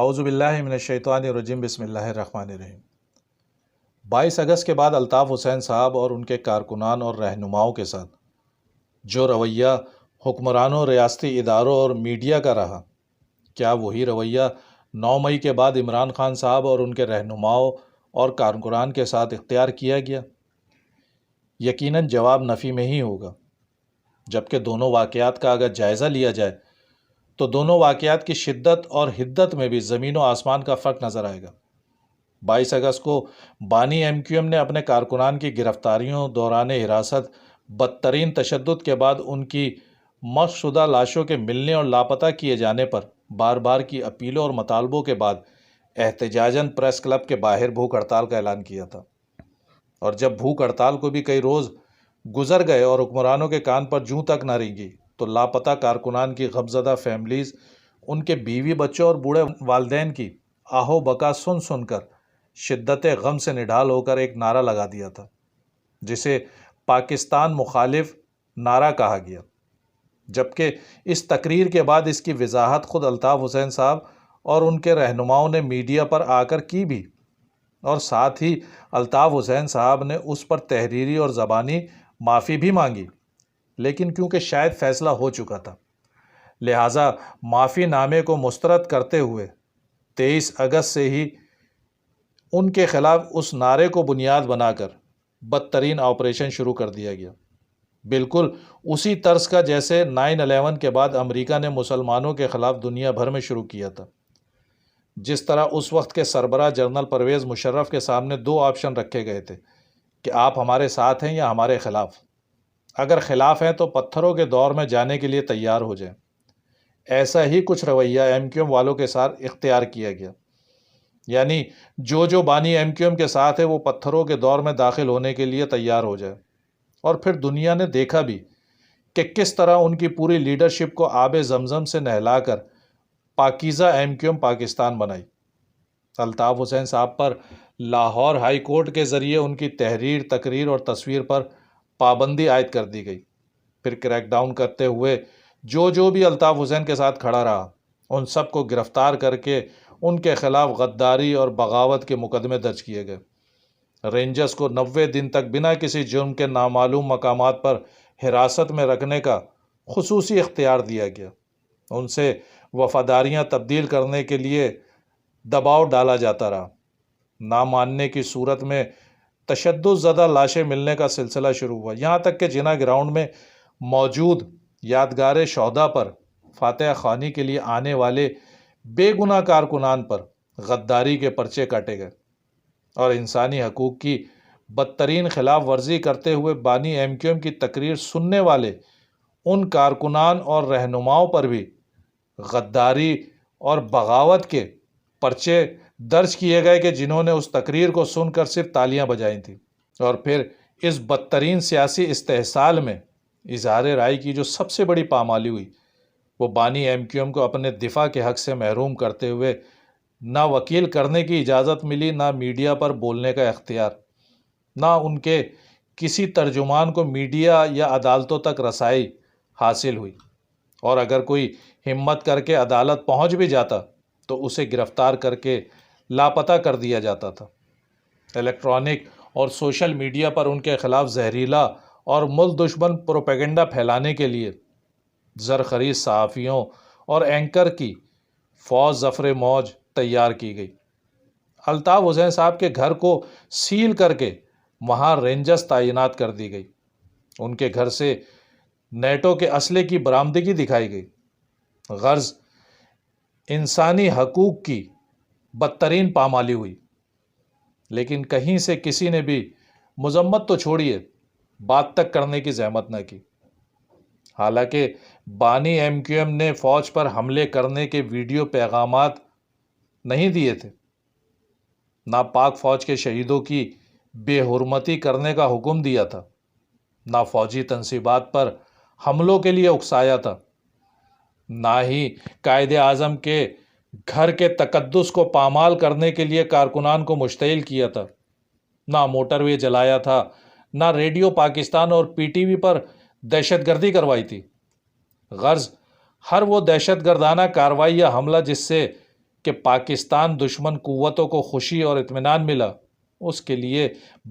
اعوذ باللہ من الشیطان الرجیم بسم اللہ الرحمن الرحیم 22 اگست کے بعد الطاف حسین صاحب اور ان کے کارکنان اور رہنماؤں کے ساتھ جو رویہ حکمرانوں، ریاستی اداروں اور میڈیا کا رہا، کیا وہی رویہ 9 مئی کے بعد عمران خان صاحب اور ان کے رہنماؤں اور کارکنان کے ساتھ اختیار کیا گیا؟ یقیناً جواب نفی میں ہی ہوگا، جبکہ دونوں واقعات کا اگر جائزہ لیا جائے تو دونوں واقعات کی شدت اور حدت میں بھی زمین و آسمان کا فرق نظر آئے گا۔ 22 اگست کو بانی ایم کیو ایم نے اپنے کارکنان کی گرفتاریوں دوران حراست، بدترین تشدد کے بعد ان کی مسخ شدہ لاشوں کے ملنے اور لاپتہ کیے جانے پر بار بار کی اپیلوں اور مطالبوں کے بعد احتجاجاً پریس کلب کے باہر بھوک ہڑتال کا اعلان کیا تھا، اور جب بھوک ہڑتال کو بھی کئی روز گزر گئے اور حکمرانوں کے کان پر جوں تک نہ رینگی تو لاپتہ کارکنان کی غمزدہ فیملیز ان کے بیوی بچوں اور بوڑھے والدین کی آہو بکا سن سن کر شدت غم سے نڈھال ہو کر ایک نعرہ لگا دیا تھا، جسے پاکستان مخالف نعرہ کہا گیا، جبکہ اس تقریر کے بعد اس کی وضاحت خود الطاف حسین صاحب اور ان کے رہنماؤں نے میڈیا پر آ کر کی بھی، اور ساتھ ہی الطاف حسین صاحب نے اس پر تحریری اور زبانی معافی بھی مانگی، لیکن کیونکہ شاید فیصلہ ہو چکا تھا لہٰذا معافی نامے کو مسترد کرتے ہوئے 23 اگست سے ہی ان کے خلاف اس نعرے کو بنیاد بنا کر بدترین آپریشن شروع کر دیا گیا، بالکل اسی طرز کا جیسے 9/11 کے بعد امریکہ نے مسلمانوں کے خلاف دنیا بھر میں شروع کیا تھا۔ جس طرح اس وقت کے سربراہ جنرل پرویز مشرف کے سامنے 2 آپشن رکھے گئے تھے کہ آپ ہمارے ساتھ ہیں یا ہمارے خلاف، اگر خلاف ہیں تو پتھروں کے دور میں جانے کے لیے تیار ہو جائیں۔ ایسا ہی کچھ رویہ ایم کیو ایم والوں کے ساتھ اختیار کیا گیا، یعنی جو بانی ایم کیو ایم کے ساتھ ہے وہ پتھروں کے دور میں داخل ہونے کے لیے تیار ہو جائے، اور پھر دنیا نے دیکھا بھی کہ کس طرح ان کی پوری لیڈرشپ کو آب زمزم سے نہلا کر پاکیزہ ایم کیو ایم پاکستان بنائی۔ الطاف حسین صاحب پر لاہور ہائی کورٹ کے ذریعے ان کی تحریر، تقریر اور تصویر پر پابندی عائد کر دی گئی، پھر کریک ڈاؤن کرتے ہوئے جو بھی الطاف حسین کے ساتھ کھڑا رہا ان سب کو گرفتار کر کے ان کے خلاف غداری اور بغاوت کے مقدمے درج کیے گئے۔ رینجرز کو 90 دن تک بنا کسی جرم کے نامعلوم مقامات پر حراست میں رکھنے کا خصوصی اختیار دیا گیا، ان سے وفاداریاں تبدیل کرنے کے لیے دباؤ ڈالا جاتا رہا، نہ ماننے کی صورت میں تشدد زدہ لاشیں ملنے کا سلسلہ شروع ہوا، یہاں تک کہ جناح گراؤنڈ میں موجود یادگار شہداء پر فاتحہ خوانی کے لیے آنے والے بے گناہ کارکنان پر غداری کے پرچے کاٹے گئے، اور انسانی حقوق کی بدترین خلاف ورزی کرتے ہوئے بانی ایم کیو ایم کی تقریر سننے والے ان کارکنان اور رہنماؤں پر بھی غداری اور بغاوت کے پرچے درج کیے گئے کہ جنہوں نے اس تقریر کو سن کر صرف تالیاں بجائی تھیں، اور پھر اس بدترین سیاسی استحصال میں اظہار رائے کی جو سب سے بڑی پامالی ہوئی وہ بانی ایم کیو ایم کو اپنے دفاع کے حق سے محروم کرتے ہوئے نہ وکیل کرنے کی اجازت ملی، نہ میڈیا پر بولنے کا اختیار، نہ ان کے کسی ترجمان کو میڈیا یا عدالتوں تک رسائی حاصل ہوئی، اور اگر کوئی ہمت کر کے عدالت پہنچ بھی جاتا تو اسے گرفتار کر کے لاپتہ کر دیا جاتا تھا۔ الیکٹرانک اور سوشل میڈیا پر ان کے خلاف زہریلا اور ملک دشمن پروپیگنڈا پھیلانے کے لیے زرخیز صحافیوں اور اینکر کی فوج ظفر موج تیار کی گئی۔ الطاف حسین صاحب کے گھر کو سیل کر کے وہاں رینجرز تعینات کر دی گئی، ان کے گھر سے نیٹو کے اسلحے کی برآمدگی دکھائی گئی، غرض انسانی حقوق کی بدترین پامالی ہوئی، لیکن کہیں سے کسی نے بھی مذمت تو چھوڑیے بات تک کرنے کی زحمت نہ کی۔ حالانکہ بانی ایم کیو ایم نے فوج پر حملے کرنے کے ویڈیو پیغامات نہیں دیے تھے، نہ پاک فوج کے شہیدوں کی بے حرمتی کرنے کا حکم دیا تھا، نہ فوجی تنصیبات پر حملوں کے لیے اکسایا تھا، نہ ہی قائد اعظم کے گھر کے تقدس کو پامال کرنے کے لیے کارکنان کو مشتعل کیا تھا، نہ موٹر وے جلایا تھا، نہ ریڈیو پاکستان اور پی ٹی وی پر دہشت گردی کروائی تھی۔ غرض ہر وہ دہشت گردانہ کارروائی یا حملہ جس سے کہ پاکستان دشمن قوتوں کو خوشی اور اطمینان ملا، اس کے لیے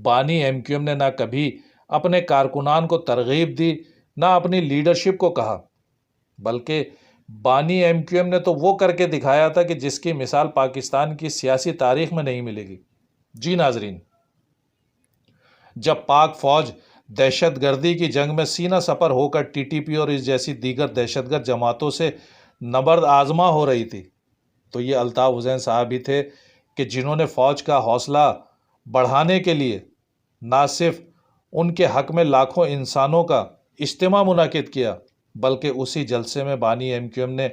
بانی ایم کیو ایم نے نہ کبھی اپنے کارکنان کو ترغیب دی، نہ اپنی لیڈرشپ کو کہا، بلکہ بانی ایم کیو ایم نے تو وہ کر کے دکھایا تھا کہ جس کی مثال پاکستان کی سیاسی تاریخ میں نہیں ملے گی۔ جی ناظرین، جب پاک فوج دہشت گردی کی جنگ میں سینہ سپر ہو کر ٹی ٹی پی اور اس جیسی دیگر دہشت گرد جماعتوں سے نبرد آزما ہو رہی تھی، تو یہ الطاف حسین صاحب ہی تھے کہ جنہوں نے فوج کا حوصلہ بڑھانے کے لیے نہ صرف ان کے حق میں لاکھوں انسانوں کا اجتماع منعقد کیا، بلکہ اسی جلسے میں بانی ایم کیو ایم نے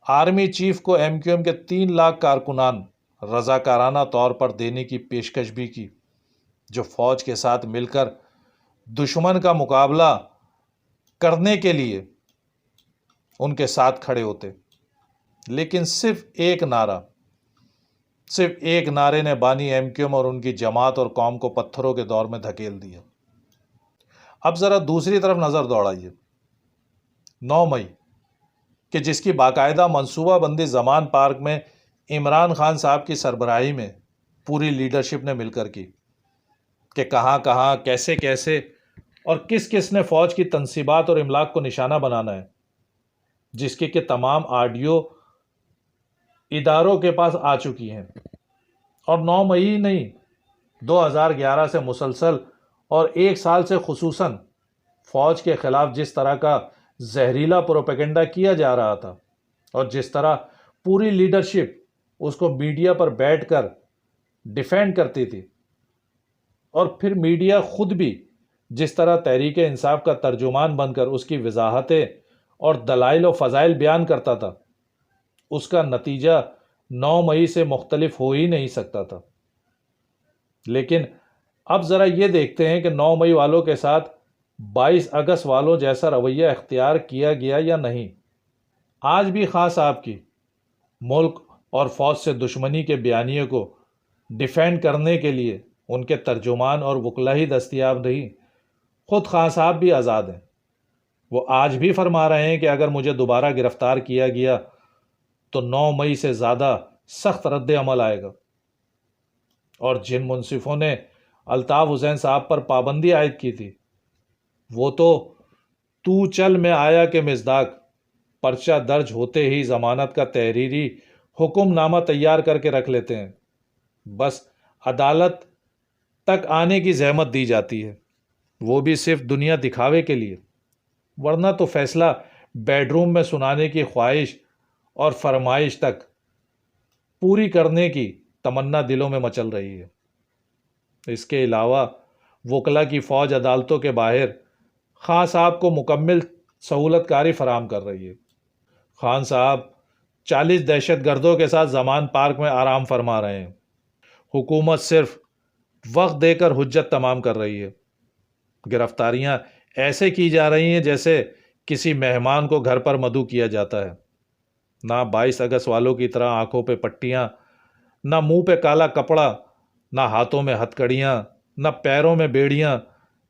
آرمی چیف کو ایم کیو ایم کے 3 لاکھ کارکنان رضاکارانہ طور پر دینے کی پیشکش بھی کی، جو فوج کے ساتھ مل کر دشمن کا مقابلہ کرنے کے لیے ان کے ساتھ کھڑے ہوتے۔ لیکن صرف ایک نعرے نے بانی ایم کیو ایم اور ان کی جماعت اور قوم کو پتھروں کے دور میں دھکیل دیا۔ اب ذرا دوسری طرف نظر دوڑائیے۔ 9 مئی کہ جس کی باقاعدہ منصوبہ بندی زمان پارک میں عمران خان صاحب کی سربراہی میں پوری لیڈرشپ نے مل کر کی کہ کہاں کہاں کیسے کیسے اور کس کس نے فوج کی تنصیبات اور املاک کو نشانہ بنانا ہے، جس کی کہ تمام آڈیو اداروں کے پاس آ چکی ہیں، اور 9 مئی نہیں 2011 سے مسلسل اور 1 سال سے خصوصاً فوج کے خلاف جس طرح کا زہریلا پروپیگنڈا کیا جا رہا تھا اور جس طرح پوری لیڈرشپ اس کو میڈیا پر بیٹھ کر ڈیفینڈ کرتی تھی، اور پھر میڈیا خود بھی جس طرح تحریک انصاف کا ترجمان بن کر اس کی وضاحتیں اور دلائل و فضائل بیان کرتا تھا، اس کا نتیجہ 9 مئی سے مختلف ہو ہی نہیں سکتا تھا۔ لیکن اب ذرا یہ دیکھتے ہیں کہ 9 مئی والوں کے ساتھ 22 اگست والوں جیسا رویہ اختیار کیا گیا یا نہیں۔ آج بھی خان صاحب کی ملک اور فوج سے دشمنی کے بیانیے کو ڈیفینڈ کرنے کے لیے ان کے ترجمان اور وکلا ہی دستیاب نہیں، خود خان صاحب بھی آزاد ہیں۔ وہ آج بھی فرما رہے ہیں کہ اگر مجھے دوبارہ گرفتار کیا گیا تو 9 مئی سے زیادہ سخت رد عمل آئے گا۔ اور جن منصفوں نے الطاف حسین صاحب پر پابندی عائد کی تھی، وہ تو چل میں آیا کہ مصداق پرچہ درج ہوتے ہی ضمانت کا تحریری حکم نامہ تیار کر کے رکھ لیتے ہیں، بس عدالت تک آنے کی زحمت دی جاتی ہے، وہ بھی صرف دنیا دکھاوے کے لیے، ورنہ تو فیصلہ بیڈ روم میں سنانے کی خواہش اور فرمائش تک پوری کرنے کی تمنا دلوں میں مچل رہی ہے۔ اس کے علاوہ وکلا کی فوج عدالتوں کے باہر خان صاحب کو مکمل سہولت کاری فراہم کر رہی ہے۔ خان صاحب 40 دہشت گردوں کے ساتھ زمان پارک میں آرام فرما رہے ہیں، حکومت صرف وقت دے کر حجت تمام کر رہی ہے۔ گرفتاریاں ایسے کی جا رہی ہیں جیسے کسی مہمان کو گھر پر مدعو کیا جاتا ہے۔ نہ 22 اگست والوں کی طرح آنکھوں پہ پٹیاں، نہ منہ پہ کالا کپڑا، نہ ہاتھوں میں ہتھ کڑیاں، نہ پیروں میں بیڑیاں،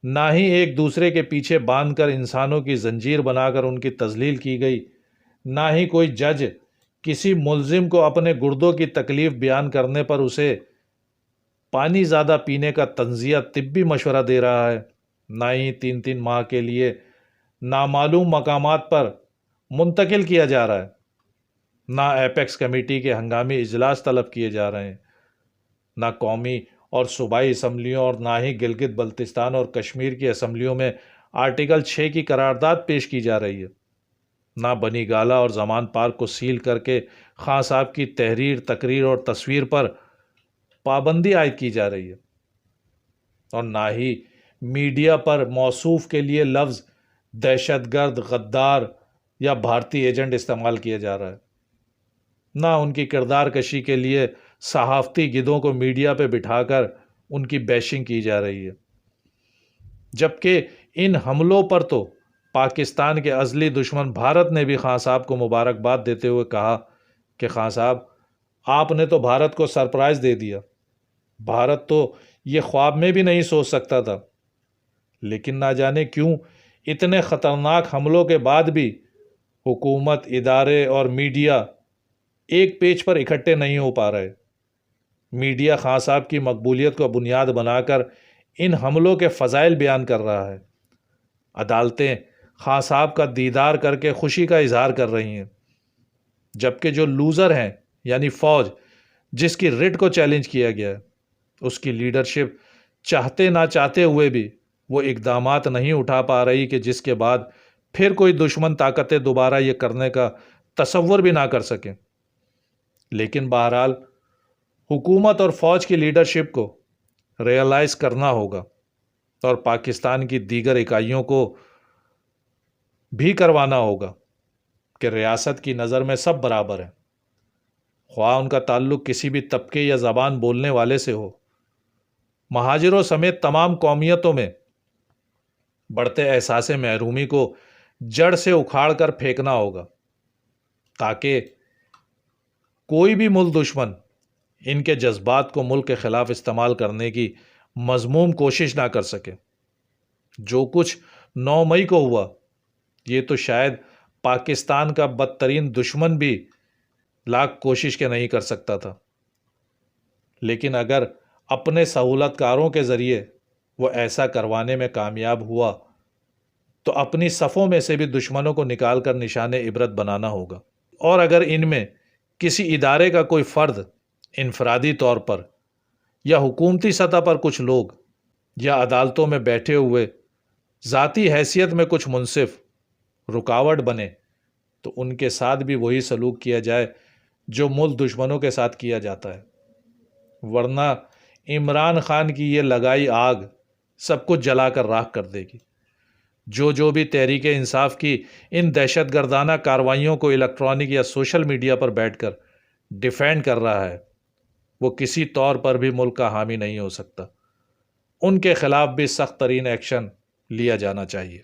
نہ ہی ایک دوسرے کے پیچھے باندھ کر انسانوں کی زنجیر بنا کر ان کی تذلیل کی گئی، نہ ہی کوئی جج کسی ملزم کو اپنے گردوں کی تکلیف بیان کرنے پر اسے پانی زیادہ پینے کا تنزیہ طبی مشورہ دے رہا ہے، نہ ہی 3 ماہ کے لیے نامعلوم مقامات پر منتقل کیا جا رہا ہے، نہ ایپیکس کمیٹی کے ہنگامی اجلاس طلب کیے جا رہے ہیں، نہ قومی اور صوبائی اسمبلیوں اور نہ ہی گلگت بلتستان اور کشمیر کی اسمبلیوں میں آرٹیکل 6 کی قرارداد پیش کی جا رہی ہے، نہ بنی گالہ اور زمان پارک کو سیل کر کے خان صاحب کی تحریر، تقریر اور تصویر پر پابندی عائد کی جا رہی ہے، اور نہ ہی میڈیا پر موصوف کے لیے لفظ دہشت گرد، غدار یا بھارتی ایجنٹ استعمال کیا جا رہا ہے، نہ ان کی کردار کشی کے لیے صحافتی گدوں کو میڈیا پہ بٹھا کر ان کی بیشنگ کی جا رہی ہے۔ جبکہ ان حملوں پر تو پاکستان کے ازلی دشمن بھارت نے بھی خان صاحب کو مبارکباد دیتے ہوئے کہا کہ خان صاحب آپ نے تو بھارت کو سرپرائز دے دیا، بھارت تو یہ خواب میں بھی نہیں سوچ سکتا تھا، لیکن نہ جانے کیوں اتنے خطرناک حملوں کے بعد بھی حکومت، ادارے اور میڈیا ایک پیج پر اکٹھے نہیں ہو پا رہے۔ میڈیا خان صاحب کی مقبولیت کو بنیاد بنا کر ان حملوں کے فضائل بیان کر رہا ہے۔ عدالتیں خان صاحب کا دیدار کر کے خوشی کا اظہار کر رہی ہیں، جبکہ جو لوزر ہیں یعنی فوج، جس کی رٹ کو چیلنج کیا گیا ہے، اس کی لیڈرشپ چاہتے نہ چاہتے ہوئے بھی وہ اقدامات نہیں اٹھا پا رہی کہ جس کے بعد پھر کوئی دشمن طاقتیں دوبارہ یہ کرنے کا تصور بھی نہ کر سکیں۔ لیکن بہرحال حکومت اور فوج کی لیڈرشپ کو ریئلائز کرنا ہوگا اور پاکستان کی دیگر اکائیوں کو بھی کروانا ہوگا کہ ریاست کی نظر میں سب برابر ہیں، خواہ ان کا تعلق کسی بھی طبقے یا زبان بولنے والے سے ہو۔ مہاجروں سمیت تمام قومیتوں میں بڑھتے احساس محرومی کو جڑ سے اکھاڑ کر پھینکنا ہوگا، تاکہ کوئی بھی ملک دشمن ان کے جذبات کو ملک کے خلاف استعمال کرنے کی مذموم کوشش نہ کر سکے۔ جو کچھ 9 مئی کو ہوا، یہ تو شاید پاکستان کا بدترین دشمن بھی لاکھ کوشش کے نہیں کر سکتا تھا، لیکن اگر اپنے سہولت کاروں کے ذریعے وہ ایسا کروانے میں کامیاب ہوا تو اپنی صفوں میں سے بھی دشمنوں کو نکال کر نشان عبرت بنانا ہوگا۔ اور اگر ان میں کسی ادارے کا کوئی فرد انفرادی طور پر یا حکومتی سطح پر کچھ لوگ یا عدالتوں میں بیٹھے ہوئے ذاتی حیثیت میں کچھ منصف رکاوٹ بنے تو ان کے ساتھ بھی وہی سلوک کیا جائے جو ملک دشمنوں کے ساتھ کیا جاتا ہے، ورنہ عمران خان کی یہ لگائی آگ سب کچھ جلا کر راکھ کر دے گی۔ جو بھی تحریک انصاف کی ان دہشت گردانہ کارروائیوں کو الیکٹرانک یا سوشل میڈیا پر بیٹھ کر ڈیفینڈ کر رہا ہے، وہ کسی طور پر بھی ملک کا حامی نہیں ہو سکتا۔ ان کے خلاف بھی سخت ترین ایکشن لیا جانا چاہیے۔